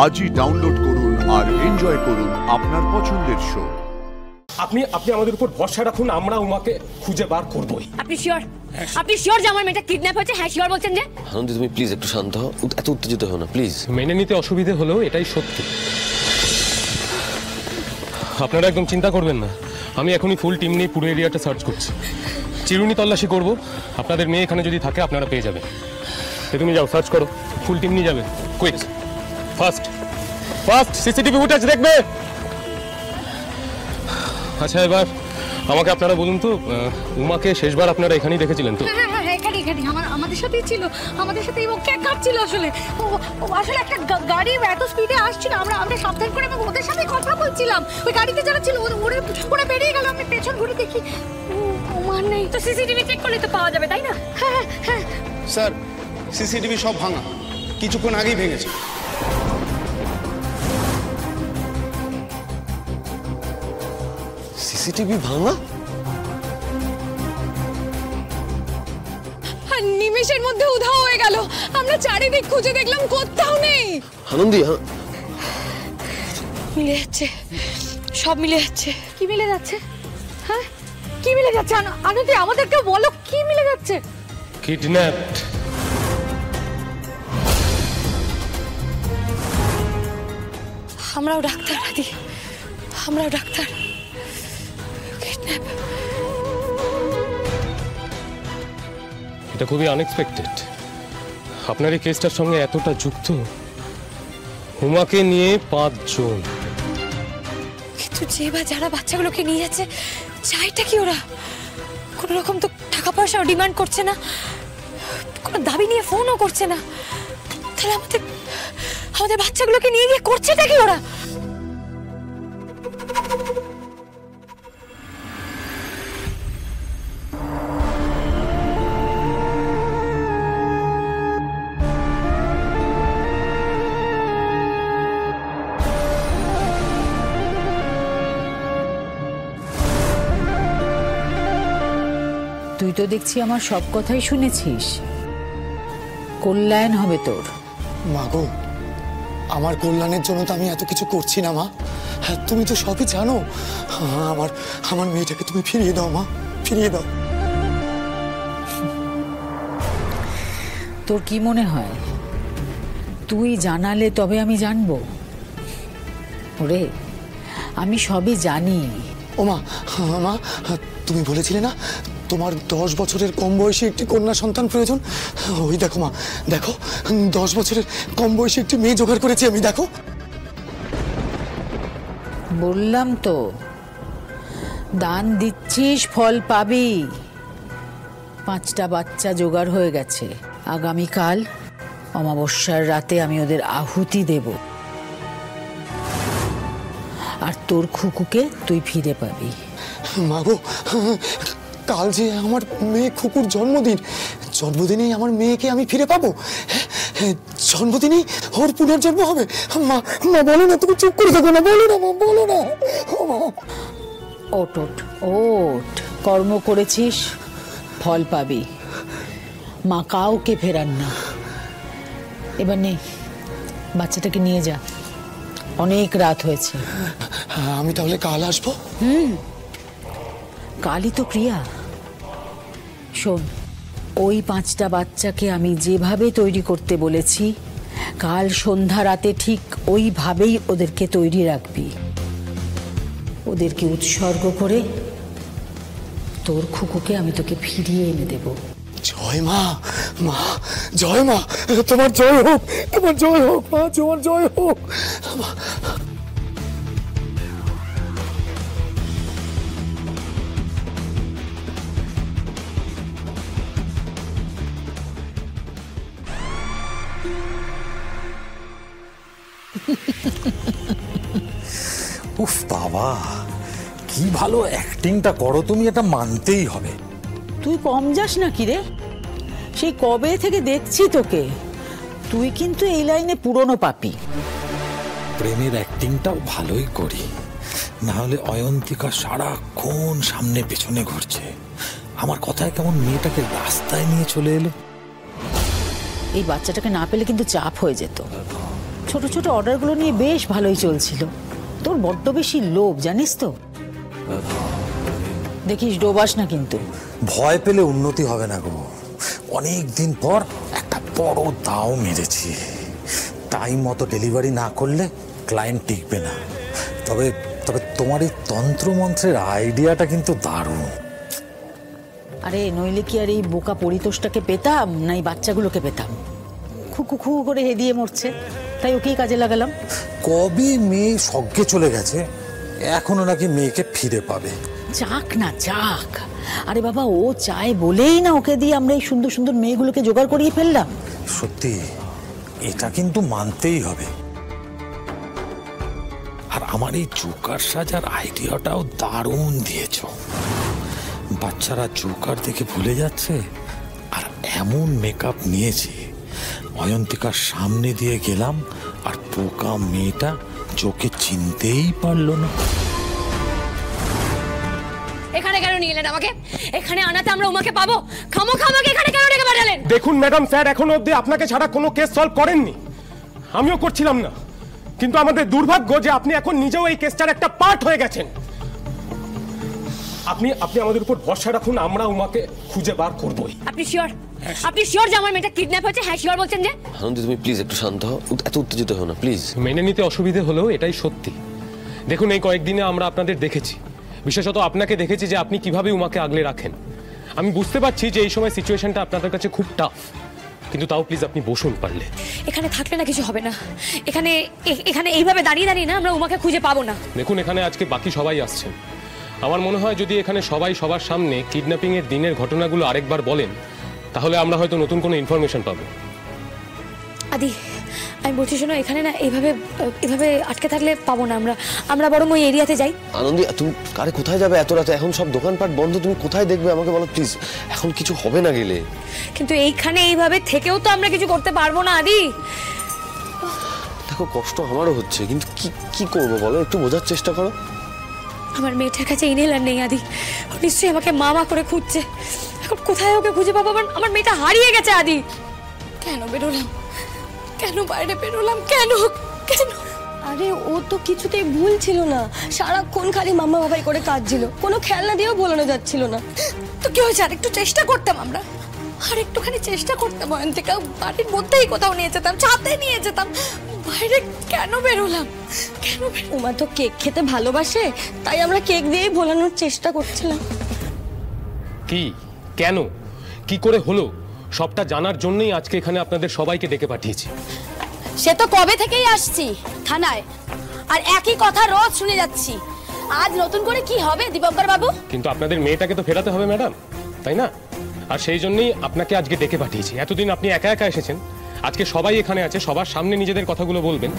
আজই ডাউনলোড করুন আর এনজয় করুন আপনার পছন্দের শো। আপনি আমাদের উপর ভরসা রাখুন, আমরা উমাকে খুঁজে বার করবই। আপনি শিওর? আপনি শিওর যে আমার মেয়েটা কিডন্যাপ হয়েছে? হ্যাঁ শিওর বলছেন যে? আনন্দি, তুমি প্লিজ একটু শান্ত হও, এত উত্তেজিত হও না প্লিজ। মেনে নিতে অসুবিধে হলেও এটাই সত্যি। আপনারা একদম চিন্তা করবেন না, আমি এখনই ফুল টিম নিয়ে পুরো এরিয়াটা সার্চ করছি। চিরুনি তল্লাশি করব, আপনাদের মেয়ে এখানে যদি থাকে আপনারা পেয়ে যাবেন। তুমি যাও সার্চ করো, ফুল টিম নিয়ে যাবে, কুইক ফাস্ট সিসিটিভি ফুটেজ দেখবে। আচ্ছা এবার আমাকে আপনারা বলুন তো, উমাকে শেষবার আপনারা এখানেই দেখেছিলেন তো? হ্যাঁ এখানে আমাদের সাথেই ছিল, আমাদের সাথেই ও কেক কাটছিল। আসলে ও আসলে একটা গাড়ি এত স্পিডে আসছিল, আমরা সাবধান করে ওদের সাথে কথা বলছিলাম। ওই গাড়িতে যারা ছিল ওরা বেরিয়ে গেল, আমি পেছন ঘুরে দেখি উমার নেই। তো সিসিটিভি চেক করলে তো পাওয়া যাবে, তাই না? হ্যাঁ স্যার, সিসিটিভি সব ভাঙা, কিছুক্ষণ আগেই ভেঙেছে। সিসিটিভি ভাঙা? নিমেষের মধ্যে উধাও হয়ে গেল। আমরা চারিদিক খুঁজে দেখলাম, কোথাও নেই। আনন্দি, মিলে যাচ্ছে, সব মিলে যাচ্ছে। কি মিলে যাচ্ছে? হ্যাঁ কি মিলে যাচ্ছে? আনন্দি আমাদেরকে বলো, কি মিলে যাচ্ছে? কিডন্যাপড। আমরাও ডাক্তার দাদি, আমরাও ডাক্তার। কিডন্যাপ। এটা খুবই আনএক্সপেক্টেড। আপনার এই কেসটার সঙ্গে এতটা যুক্ত উমাকে নিয়ে 5 জন। কিন্তু যে বা যারা বাচ্চাগুলোকে নিয়ে যাচ্ছে, চাইটা কি ওরা? কোনো রকম তো টাকা পয়সাও ডিমান্ড করছে না, কোনো দাবি নিয়ে ফোনও করছে না। তাহলে আমাদের বাচ্চাগুলোকে নিয়ে গিয়ে করছেটা কি ওরা? তুই তো দেখছি আমার সব কথাই শুনেছিস। কল্যাণ হবে তোর। মা গো, আমার কল্যাণের জন্য তো আমি এত কিছু করছি না মা। হ্যাঁ, তুমি তো সবই জানো। আমার মেয়েটাকে তুমি ফিরিয়ে দাও মা, ফিরিয়ে দাও। তোর কি মনে হয় তুই জানালে তবে আমি জানবো? ওরে, আমি সবই জানি। ও মা, মা তুমি বলেছিলে না তোমার 10 বছরের কম বয়সী একটি কন্যা সন্তান প্রয়োজন? ওই দেখো মা, দেখো 10 বছরের কম বয়সী একটি মেয়ে জোগাড় করেছি আমি, দেখো। বললাম তো, দান দিচ্ছিস ফল পাবি। 5টা বাচ্চা জোগাড় হয়ে গেছে। আগামীকাল অমাবস্যার রাতে আমি ওদের আহুতি দেব, আর তোর খুকুকে তুই ফিরে পাবি। মা গো, কাল যে আমার মেয়ে খুকুর জন্মদিনেই আমার মেয়েকে আমি ফিরে পাবো? জন্মদিনেই ওর পুনর্জন্ম হবে? মা বলো না, তুমি চুপ করে থাকো না, বলো না মা, বলো না। ওট কর্ম করেছিস, ফল পাবি। মা কাউকে ফেরান না। এবার নে, বাচ্চাটাকে নিয়ে যা, অনেক রাত হয়েছে। আমি তাহলে কাল আসবো? কালই তো ক্রিয়া। শোন, ওই 5টা বাচ্চাকে আমি যেভাবে তৈরি করতে বলেছি, কাল সন্ধ্যা রাতে ঠিক ওইভাবেই ওদেরকে তৈরি রাখবি। ওদেরকে উৎসর্গ করে তোর খুকুকে আমি তোকে ফিরিয়ে এনে দেব। জয় মা, মা জয় মা, তোমার জয় হোক, তোমার জয় হোক মা, তোমার জয় হোক। উফ বাবা, কি ভালো অ্যাক্টিংটা করো তুমি, এটা মানতেই হবে। তুই কম যাস না কি রে? সেই কবে থেকে দেখছি তোকে। তুই কিন্তু এই লাইনে পুরনো পাপী। প্রেমের অ্যাক্টিংটাও ভালোই করি, না হলে অয়ন্তিকা সারাক্ষণ সামনে পেছনে ঘুরছে। আমার কথায় কেমন মেয়েটাকে রাস্তায় নিয়ে চলে এলো। এই বাচ্চাটাকে না পেলে কিন্তু চাপ হয়ে যেত। ছোট ছোট অর্ডারগুলো নিয়ে বেশ ভালোই চলছিল। তোর বড্ড বেশি লোভ, জানিস তো। দেখিস ডোবাস না কিন্তু। ভয় পেলে উন্নতি হবে না গো। অনেক দিন পর একটা বড় দাও মেরেছি। টাইম মতো ডেলিভারি না করলে ক্লায়েন্ট টিকবে না। তবে তবে তোমার এই তন্ত্রমন্ত্রের আইডিয়াটা কিন্তু দারুণ। আরে নইলে কি আর এই বোকা পরিতোষটাকে পেতাম, না এই বাচ্চাগুলোকে পেতাম? খুকু খু করে হেদিয়ে মরছে, তাই ওকেই কাজে লাগালাম। কবে মেয়ে স্বর্গে চলে গেছে, এখনো নাকি মেয়েকে ফিরে পাবে। যাক না যাক। আরে বাবা, ও চায় বলেই না ওকে দিয়ে আমরা এই সুন্দর সুন্দর মেয়েগুলোকে জোগাড় করিয়ে ফেললাম। সত্যি এটা কিন্তু মানতেই হবে। আর আমার এই জোকার সাজার আইডিয়াটাও দারুণ দিয়েছ। বাচ্চারা জোকার দেখে ভুলে যাচ্ছে, আর এমন মেকআপ নিয়েছি অয়ন্তিকার সামনে দিয়ে গেলাম আর পোকা মেয়েটা চোখে চিনতেই পারলো না। এখানে কেন নিয়ে এলেন আমাকে? এখানে আনাতে আমরা উমাকে পাবো? খামোখা আমাকে এখানে কেন ডেকে পাঠালেন? দেখুন ম্যাডাম, স্যার এখনো অবধি আপনাকে ছাড়া কোনো কেস সলভ করেননি, আমিও করছিলাম না। কিন্তু আমাদের দুর্ভাগ্য যে আপনি এখন নিজেও এই কেসটার একটা পার্ট হয়ে গেছেন। আপনি আপনি আমাদের উপর ভরসা রাখুন, আমরা উমাকে খুঁজে বার করবই। আপনি শিওর? আপনি শিওর যে আমার মেয়েটা কিডন্যাপ হয়েছে? হ্যাঁ শিওর বলছেন যে? আনন্দি তুমি প্লিজ একটু শান্ত হও, এত উত্তেজিত হও না প্লিজ। মেনে নিতে অসুবিধে হলেও এটাই সত্যি। দেখুন, এই কয়েকদিনে আমরা আপনাদের দেখেছি, বিশেষত আপনাকে দেখেছি যে আপনি কিভাবে উমাকে আগলে রাখেন। আমি বুঝতে পারছি যে এই সময় সিচুয়েশনটা আপনাদের কাছে খুব টাফ, কিন্তু তাও প্লিজ আপনি বসুন পারলে। এখানে থাকলে না কিছু হবে না। এখানে এখানে এইভাবে দাঁড়িয়ে দাঁড়িয়ে না আমরা উমাকে খুঁজে পাবো না। দেখুন, এখানে আজকে বাকি সবাই আসছেন। আমার মনে হয় যদি এখানে সবাই সবার সামনে কিডন্যাপিং এর দিনের ঘটনাগুলো আরেকবার বলেন, তাহলে আমরা হয়তো নতুন কোনো ইনফরমেশন পাবো। আদি, আমি বলছি শোনো, এখানে না এইভাবে এভাবে আটকে থাকলে পাবো না আমরা বরং ওই এরিয়াতে যাই। আনন্দি তুমি কারে কোথায় যাবে এত রাতে? এখন সব দোকানপাট বন্ধ, তুমি কোথায় দেখবে আমাকে বলো প্লিজ। এখন কিছু হবে না গেলে। কিন্তু এইখানে এইভাবে থেকেও তো আমরা কিছু করতে পারবো না আদি। দেখো কষ্ট আমারও হচ্ছে, কিন্তু কি করবো বলো, একটু বোঝার চেষ্টা করো। আমার মেয়েটার কাছে ইনহেলার নেই আদি, ও নিশ্চয়ই আমাকে মা করে খুঁজছে। এখন কোথায় ওকে খুঁজে পাবো? আমার মেয়েটা হারিয়ে গেছে আদি। কেন বেরোলাম, কেন বাইরে বেরোলাম, কেন কেন? আরে ও তো কিছুতেই ভুল ছিল না, সারাক্ষণ খালি মাম্মা বাবাই করে কাঁদছিল, কোনো খেলনা দিয়েও বলানো যাচ্ছিল না। তো কি হয়েছে? আর একটু চেষ্টা করতাম আমরা, আর একটুখানি চেষ্টা করতাম। অয়ন্তিকা বাড়ির মধ্যেই কোথাও নিয়ে যেতাম, ছাদে নিয়ে যেতাম, বাইরে কেন বেরোলাম? কেন? উমা তো কেক খেতে ভালোবাসে, তাই আমরা কেক দিয়েই ভোলানোর চেষ্টা করছিলাম। কি, কেন, কি করে হলো, সবটা জানার জন্যই আজকে এখানে আপনাদের সবাইকে ডেকে পাঠিয়েছি। সে তো কবে থেকেই আসছি থানায়, আর একই কথা রোজ শুনে যাচ্ছি। আজ নতুন করে কি হবে দীপঙ্কর বাবু? কিন্তু আপনাদের মেয়েটাকে তো ফেরাতে হবে ম্যাডাম, তাই না? আর সেই জন্যই আপনাকে আজকে ডেকে পাঠিয়েছি। এতদিন আপনি একা একা এসেছেন, আজকে সবাই এখানে আছে, সবার সামনে নিজেদের কথাগুলো বলবেন।